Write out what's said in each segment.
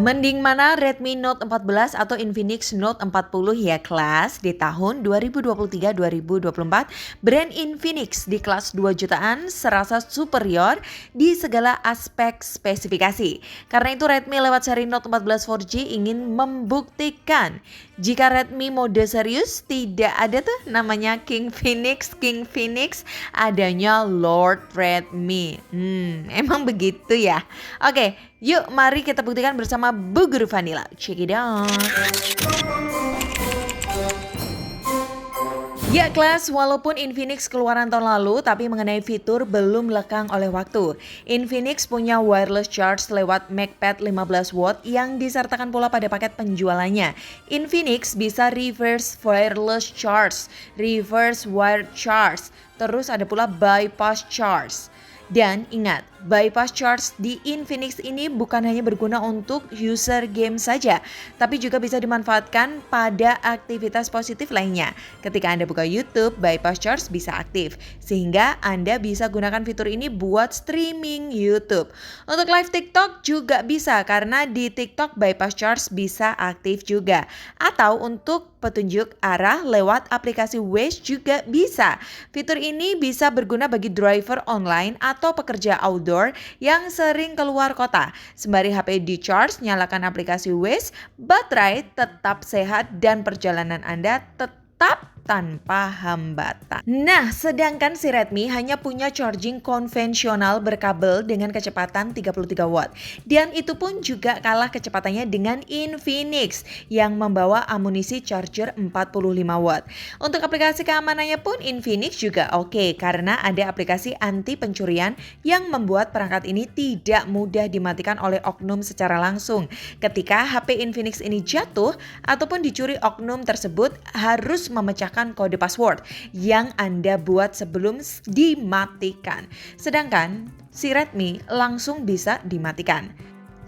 Mending mana Redmi Note 14 atau Infinix Note 40 ya kelas? Di tahun 2023-2024, brand Infinix di kelas 2 jutaan serasa superior di segala aspek spesifikasi. Karena itu Redmi lewat seri Note 14 4G ingin membuktikan jika Redmi mode serius tidak ada tuh namanya King Phoenix, adanya Lord Redmi. Emang begitu ya? Oke, yuk mari kita buktikan bersama Bu Guru Vanilla. Check it out. Ya kelas, walaupun Infinix keluaran tahun lalu, tapi mengenai fitur belum lekang oleh waktu. Infinix punya wireless charge lewat MagPad 15 watt yang disertakan pula pada paket penjualannya. Infinix bisa reverse wireless charge, reverse wired charge, terus ada pula bypass charge. Dan ingat, bypass charge di Infinix ini bukan hanya berguna untuk user game saja, tapi juga bisa dimanfaatkan pada aktivitas positif lainnya. Ketika Anda buka YouTube, bypass charge bisa aktif, sehingga Anda bisa gunakan fitur ini buat streaming YouTube. Untuk live TikTok juga bisa, karena di TikTok bypass charge bisa aktif juga. Atau untuk petunjuk arah lewat aplikasi Waze juga bisa. Fitur ini bisa berguna bagi driver online atau pekerja outdoor yang sering keluar kota. Sembari HP di-charge, nyalakan aplikasi Waze, baterai tetap sehat dan perjalanan Anda tetap tanpa hambatan. Nah, sedangkan si Redmi hanya punya charging konvensional berkabel dengan kecepatan 33 watt. Dan itu pun juga kalah kecepatannya dengan Infinix yang membawa amunisi charger 45 watt. Untuk aplikasi keamanannya pun Infinix juga oke, karena ada aplikasi anti pencurian yang membuat perangkat ini tidak mudah dimatikan oleh oknum secara langsung. Ketika HP Infinix ini jatuh ataupun dicuri, oknum tersebut harus memecahkan kode password yang Anda buat sebelum dimatikan. Sedangkan si Redmi langsung bisa dimatikan.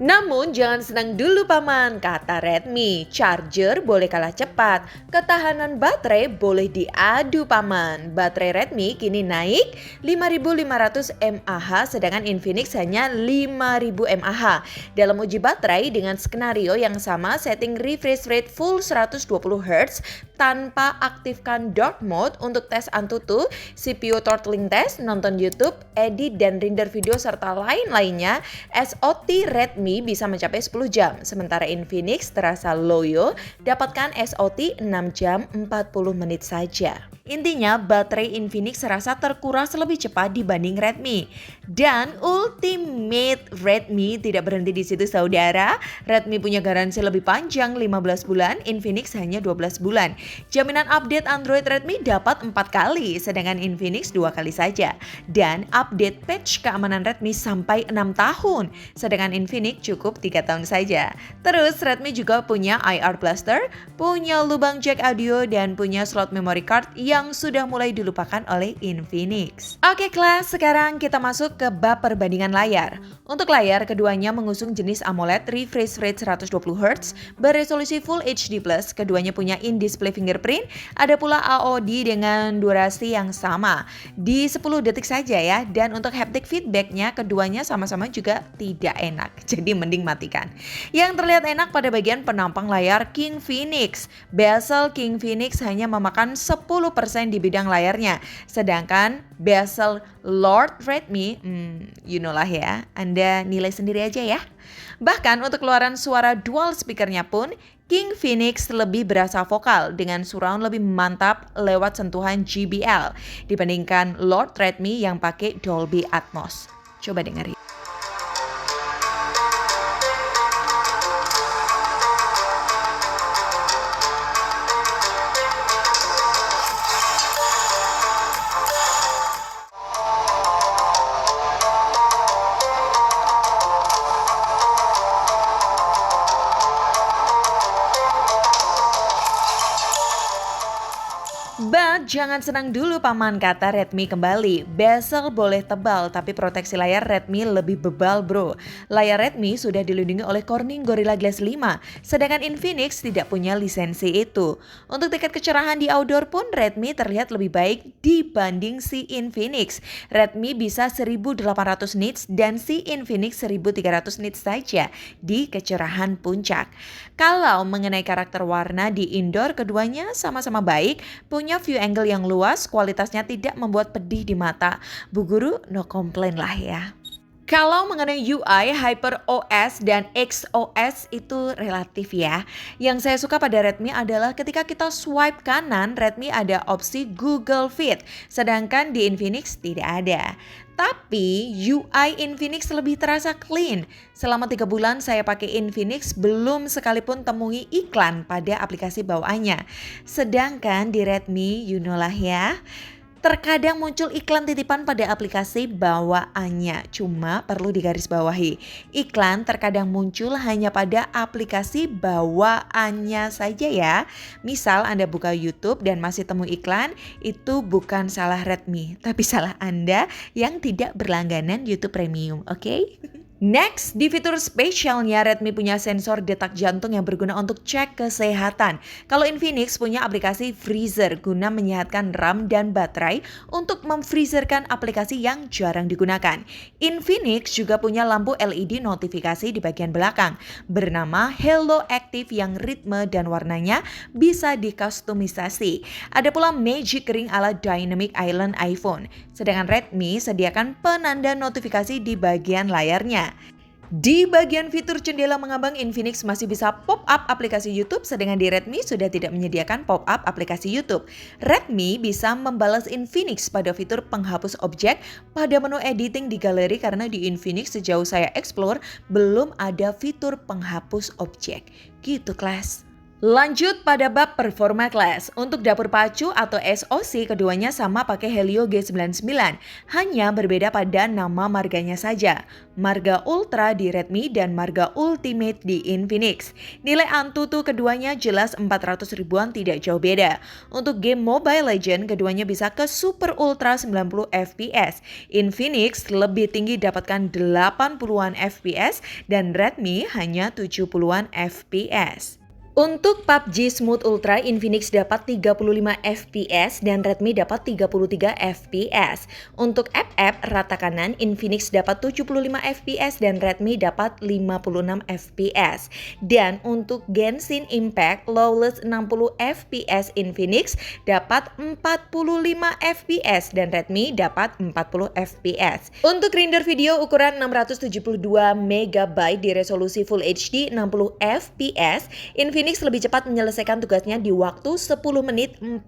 Namun jangan senang dulu paman, kata Redmi, charger boleh kalah cepat, ketahanan baterai boleh diadu paman. Baterai Redmi kini naik 5.500 mAh sedangkan Infinix hanya 5.000 mAh. Dalam uji baterai dengan skenario yang sama, setting refresh rate full 120 Hz tanpa aktifkan dark mode untuk tes Antutu, CPU throttling test, nonton YouTube, edit dan render video serta lain-lainnya, SOT Redmi bisa mencapai 10 jam, sementara Infinix terasa loyo, dapatkan SOT 6 jam 40 menit saja. Intinya baterai Infinix serasa terkuras lebih cepat dibanding Redmi. Dan ultimate Redmi tidak berhenti di situ saudara. Redmi punya garansi lebih panjang 15 bulan, Infinix hanya 12 bulan. Jaminan update Android Redmi dapat 4 kali, sedangkan Infinix 2 kali saja. Dan update patch keamanan Redmi sampai 6 tahun, sedangkan Infinix cukup 3 tahun saja. Terus Redmi juga punya IR Blaster, punya lubang jack audio, dan punya slot memory card yang sudah mulai dilupakan oleh Infinix. Oke kelas, sekarang kita masuk ke bab perbandingan layar. Untuk layar, keduanya mengusung jenis AMOLED refresh rate 120 Hz beresolusi Full HD+, keduanya punya in-display fingerprint, ada pula AOD dengan durasi yang sama di 10 detik saja ya. Dan untuk haptic feedbacknya, keduanya sama-sama juga tidak enak, jadi mending matikan. Yang terlihat enak pada bagian penampang layar King Phoenix. Bezel King Phoenix hanya memakan 10% di bidang layarnya, sedangkan bezel Lord Redmi, you know lah ya, Anda nilai sendiri aja ya. Bahkan untuk keluaran suara dual speakernya pun, King Phoenix lebih berasa vokal dengan surround lebih mantap lewat sentuhan JBL dibandingkan Lord Redmi yang pakai Dolby Atmos. Coba dengerin. But Jangan senang dulu paman, kata Redmi kembali. Bezel boleh tebal tapi proteksi layar Redmi lebih bebal bro. Layar Redmi sudah dilindungi oleh Corning Gorilla Glass 5, sedangkan Infinix tidak punya lisensi itu. Untuk tingkat kecerahan di outdoor pun Redmi terlihat lebih baik dibanding si Infinix. Redmi bisa 1800 nits dan si Infinix 1300 nits saja di kecerahan puncak. Kalau mengenai karakter warna di indoor, keduanya sama-sama baik, punya view angle yang luas, kualitasnya tidak membuat pedih di mata. Bu Guru no komplain lah ya. Kalau mengenai UI, HyperOS dan XOS itu relatif ya. Yang saya suka pada Redmi adalah ketika kita swipe kanan, Redmi ada opsi Google Fit, sedangkan di Infinix tidak ada. Tapi UI Infinix lebih terasa clean. Selama 3 bulan saya pakai Infinix, belum sekalipun temui iklan pada aplikasi bawaannya. Sedangkan di Redmi, you know lah ya, terkadang muncul iklan titipan pada aplikasi bawaannya. Cuma perlu digarisbawahi, iklan terkadang muncul hanya pada aplikasi bawaannya saja ya. Misal Anda buka YouTube dan masih temu iklan, itu bukan salah Redmi, tapi salah Anda yang tidak berlangganan YouTube Premium, oke? Next, di fitur spesialnya Redmi punya sensor detak jantung yang berguna untuk cek kesehatan. Kalau Infinix punya aplikasi freezer guna menyehatkan RAM dan baterai untuk memfreezerkan aplikasi yang jarang digunakan. Infinix juga punya lampu LED notifikasi di bagian belakang bernama Hello Active yang ritme dan warnanya bisa dikustomisasi. Ada pula Magic Ring ala Dynamic Island iPhone. Sedangkan Redmi sediakan penanda notifikasi di bagian layarnya. Di bagian fitur jendela mengambang, Infinix masih bisa pop-up aplikasi YouTube, sedangkan di Redmi sudah tidak menyediakan pop-up aplikasi YouTube. Redmi bisa membalas Infinix pada fitur penghapus objek pada menu editing di galeri karena di Infinix sejauh saya explore belum ada fitur penghapus objek. Gitu kelas. Lanjut pada bab performa kelas. Untuk dapur pacu atau SoC keduanya sama pakai Helio G99, hanya berbeda pada nama marganya saja. Marga Ultra di Redmi dan marga Ultimate di Infinix. Nilai Antutu keduanya jelas 400 ribuan, tidak jauh beda. Untuk game Mobile Legends keduanya bisa ke Super Ultra 90 FPS. Infinix lebih tinggi dapatkan 80-an FPS dan Redmi hanya 70-an FPS. Untuk PUBG Smooth Ultra, Infinix dapat 35 FPS dan Redmi dapat 33 FPS. Untuk FF rata kanan, Infinix dapat 75 FPS dan Redmi dapat 56 FPS. Dan untuk Genshin Impact Lawless 60 FPS, Infinix dapat 45 FPS dan Redmi dapat 40 FPS. Untuk render video ukuran 672 MB di resolusi Full HD 60 FPS, Infinix lebih cepat menyelesaikan tugasnya di waktu 10 menit 47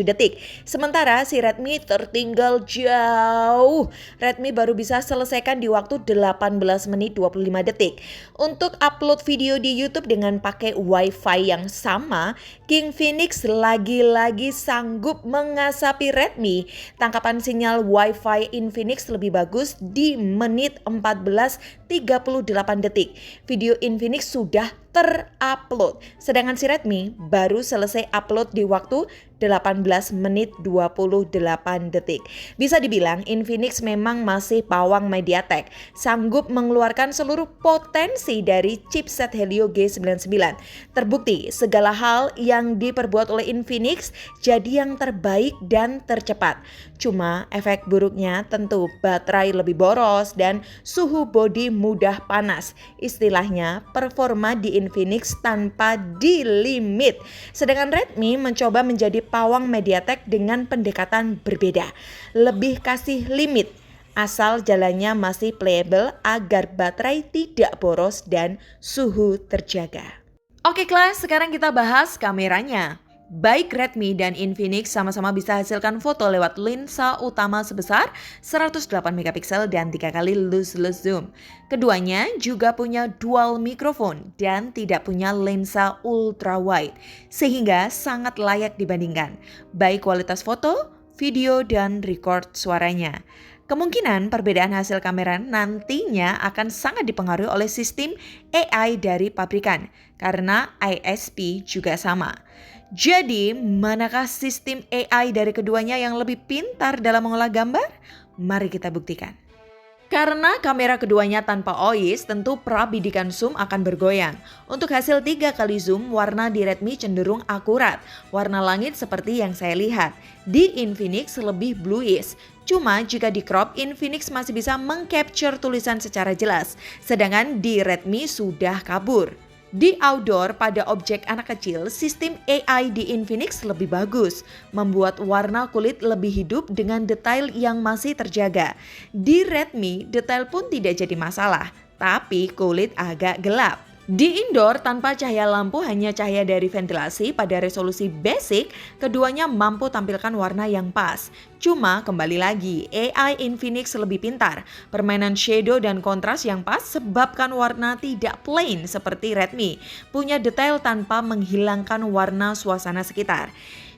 detik. Sementara si Redmi tertinggal jauh. Redmi baru bisa selesaikan di waktu 18 menit 25 detik. Untuk upload video di YouTube dengan pakai Wi-Fi yang sama, King Phoenix lagi-lagi sanggup mengasapi Redmi. Tangkapan sinyal Wi-Fi Infinix lebih bagus di menit 14:38 detik. Video Infinix sudah terupload. Sedangkan si Redmi baru selesai upload di waktu 18 menit 28 detik. Bisa dibilang Infinix memang masih pawang MediaTek, sanggup mengeluarkan seluruh potensi dari chipset Helio G99. Terbukti segala hal yang diperbuat oleh Infinix jadi yang terbaik dan tercepat. Cuma efek buruknya tentu baterai lebih boros dan suhu bodi mudah panas. Istilahnya performa di Infinix tanpa di limit. Sedangkan Redmi mencoba menjadi pawang MediaTek dengan pendekatan berbeda. Lebih kasih limit asal jalannya masih playable agar baterai tidak boros dan suhu terjaga. Oke kelas, sekarang kita bahas kameranya. Baik Redmi dan Infinix sama-sama bisa hasilkan foto lewat lensa utama sebesar 108 megapiksel dan 3 kali lose-lose zoom. Keduanya juga punya dual mikrofon dan tidak punya lensa ultra wide, sehingga sangat layak dibandingkan, baik kualitas foto, video, dan record suaranya. Kemungkinan perbedaan hasil kamera nantinya akan sangat dipengaruhi oleh sistem AI dari pabrikan, karena ISP juga sama. Jadi, manakah sistem AI dari keduanya yang lebih pintar dalam mengolah gambar? Mari kita buktikan. Karena kamera keduanya tanpa OIS, tentu prabidikan zoom akan bergoyang. Untuk hasil 3 kali zoom, warna di Redmi cenderung akurat. Warna langit seperti yang saya lihat. Di Infinix lebih bluish. Cuma jika di crop, Infinix masih bisa mengcapture tulisan secara jelas. Sedangkan di Redmi sudah kabur. Di outdoor pada objek anak kecil, sistem AI di Infinix lebih bagus, membuat warna kulit lebih hidup dengan detail yang masih terjaga. Di Redmi, detail pun tidak jadi masalah, tapi kulit agak gelap. Di indoor tanpa cahaya lampu, hanya cahaya dari ventilasi pada resolusi basic, keduanya mampu tampilkan warna yang pas. Cuma kembali lagi, AI Infinix lebih pintar. Permainan shadow dan kontras yang pas sebabkan warna tidak plain seperti Redmi. Punya detail tanpa menghilangkan warna suasana sekitar.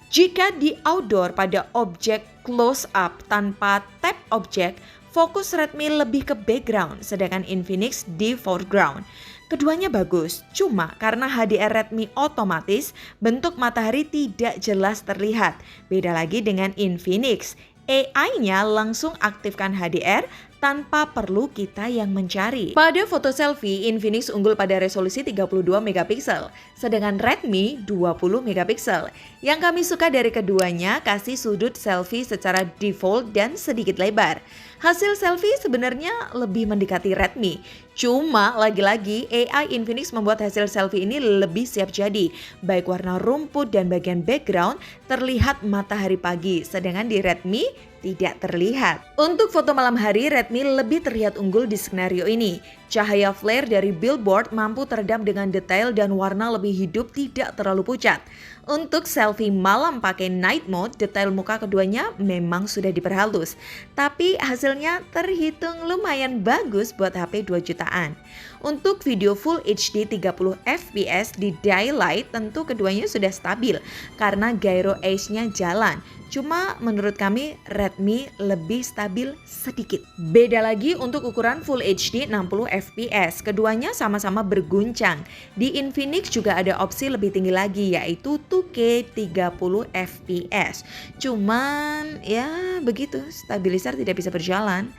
Jika di outdoor pada objek close up tanpa tap objek, fokus Redmi lebih ke background, sedangkan Infinix di foreground. Keduanya bagus, cuma karena HDR Redmi otomatis, bentuk matahari tidak jelas terlihat. Beda lagi dengan Infinix, AI-nya langsung aktifkan HDR tanpa perlu kita yang mencari. Pada foto selfie, Infinix unggul pada resolusi 32 megapiksel, sedangkan Redmi 20 megapiksel. Yang kami suka dari keduanya, kasih sudut selfie secara default dan sedikit lebar. Hasil selfie sebenarnya lebih mendekati Redmi. Cuma lagi-lagi AI Infinix membuat hasil selfie ini lebih siap jadi. Baik warna rumput dan bagian background terlihat matahari pagi, sedangkan di Redmi tidak terlihat. Untuk foto malam hari, Redmi lebih terlihat unggul di skenario ini. Cahaya flare dari billboard mampu teredam dengan detail dan warna lebih hidup, tidak terlalu pucat. Untuk selfie malam pakai night mode, detail muka keduanya memang sudah diperhalus. Tapi hasilnya terhitung lumayan bagus buat HP 2 jutaan. Untuk video Full HD 30 fps di daylight, tentu keduanya sudah stabil karena gyro edge-nya jalan. Cuma menurut kami Redmi lebih stabil sedikit. Beda lagi untuk ukuran Full HD 60 fps, keduanya sama-sama berguncang. Di Infinix juga ada opsi lebih tinggi lagi, yaitu 2K 30 fps. Cuman ya begitu, stabilizer tidak bisa berjalan.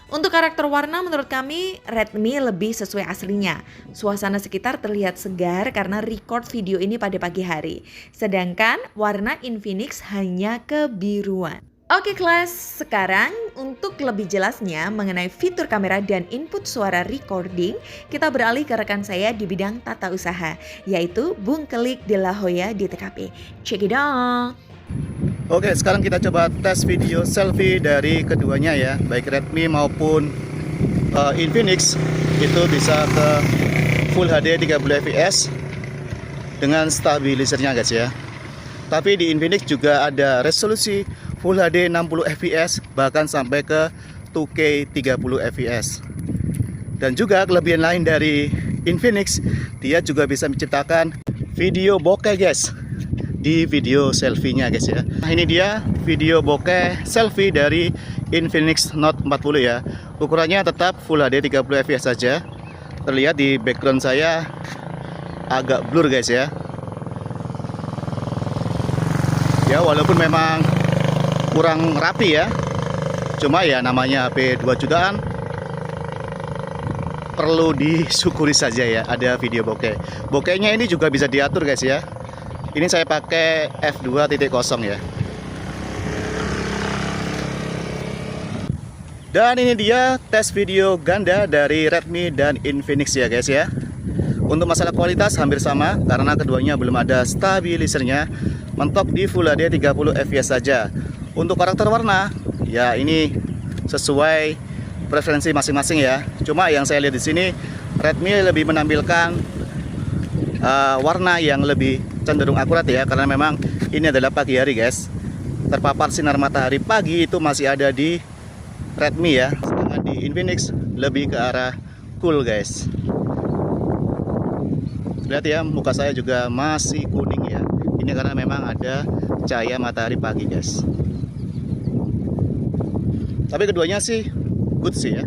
Untuk karakter warna menurut kami Redmi lebih sesuai aslinya. Suasana sekitar terlihat segar karena record video ini pada pagi hari. Sedangkan warna Infinix hanya kebiruan. Oke kelas, sekarang untuk lebih jelasnya mengenai fitur kamera dan input suara recording, kita beralih ke rekan saya di bidang tata usaha, yaitu Bung Kelik de la Hoya di TKP. Check it out! Oke, sekarang kita coba tes video selfie dari keduanya ya, baik Redmi maupun Infinix. Itu bisa ke Full HD 30 fps dengan stabilizernya guys ya. Tapi di Infinix juga ada resolusi Full HD 60 fps bahkan sampai ke 2K 30 fps. Dan juga kelebihan lain dari Infinix, dia juga bisa menciptakan video bokeh guys di video selfie-nya guys ya. Nah, ini dia video bokeh selfie dari Infinix Note 40 ya. Ukurannya tetap Full HD 30 fps saja. Terlihat di background saya agak blur guys ya. Ya walaupun memang kurang rapi ya. Cuma ya namanya HP 2 jutaan, perlu disyukuri saja ya ada video bokeh. Bokehnya ini juga bisa diatur guys ya. Ini saya pakai f2.0 ya. Dan ini dia tes video ganda dari Redmi dan Infinix ya guys ya. Untuk masalah kualitas hampir sama karena keduanya belum ada stabilizernya. Mentok di Full HD 30 fps saja. Untuk karakter warna ya ini sesuai preferensi masing-masing ya. Cuma yang saya lihat di sini Redmi lebih menampilkan warna yang lebih cenderung akurat ya, karena memang ini adalah pagi hari guys. Terpapar sinar matahari pagi itu masih ada di Redmi ya, sedangkan di Infinix lebih ke arah cool guys. Lihat ya, muka saya juga masih kuning ya. Ini karena memang ada cahaya matahari pagi guys. Tapi keduanya sih good sih ya.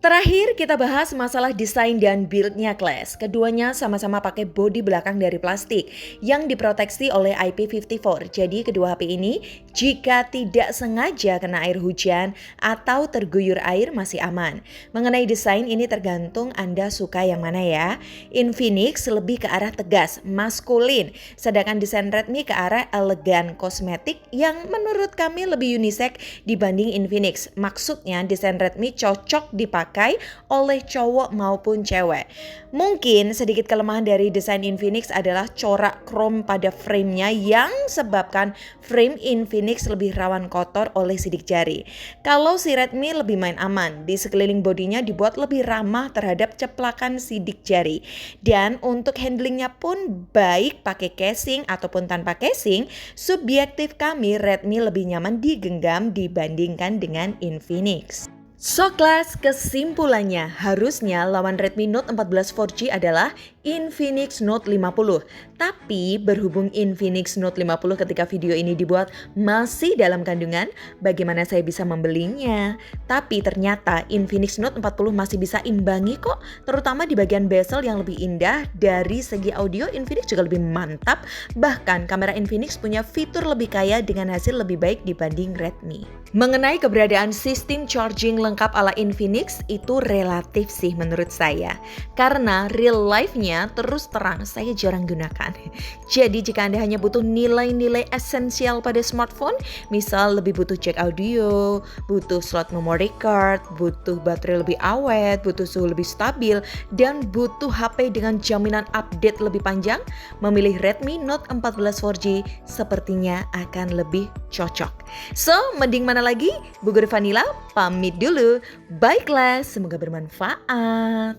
Terakhir kita bahas masalah desain dan build-nya Class. Keduanya sama-sama pakai bodi belakang dari plastik yang diproteksi oleh IP54. Jadi kedua HP ini jika tidak sengaja kena air hujan atau terguyur air masih aman. Mengenai desain ini tergantung Anda suka yang mana ya. Infinix lebih ke arah tegas, maskulin. Sedangkan desain Redmi ke arah elegan, kosmetik yang menurut kami lebih unisex dibanding Infinix. Maksudnya desain Redmi cocok dipakai oleh cowok maupun cewek. Mungkin sedikit kelemahan dari desain Infinix adalah corak chrome pada framenya yang sebabkan frame Infinix lebih rawan kotor oleh sidik jari. Kalau si Redmi lebih main aman, di sekeliling bodinya dibuat lebih ramah terhadap ceplakan sidik jari. Dan untuk handlingnya pun baik pakai casing ataupun tanpa casing, subjektif kami Redmi lebih nyaman digenggam dibandingkan dengan Infinix. So Class, kesimpulannya harusnya lawan Redmi Note 14 4G adalah Infinix Note 50. Tapi berhubung Infinix Note 50 ketika video ini dibuat masih dalam kandungan, bagaimana saya bisa membelinya? Tapi ternyata Infinix Note 40 masih bisa imbangi kok, terutama di bagian bezel yang lebih indah. Dari segi audio Infinix juga lebih mantap, bahkan kamera Infinix punya fitur lebih kaya dengan hasil lebih baik dibanding Redmi. Mengenai keberadaan sistem charging lengkap ala Infinix itu relatif sih menurut saya. Karena real life-nya terus terang saya jarang gunakan. Jadi jika Anda hanya butuh nilai-nilai esensial pada smartphone, misal lebih butuh jack audio, butuh slot memory card, butuh baterai lebih awet, butuh suhu lebih stabil, dan butuh HP dengan jaminan update lebih panjang, memilih Redmi Note 14 4G sepertinya akan lebih cocok. So, mending mana lagi? Bu Guru Vanilla pamit dulu. Baiklah, semoga bermanfaat.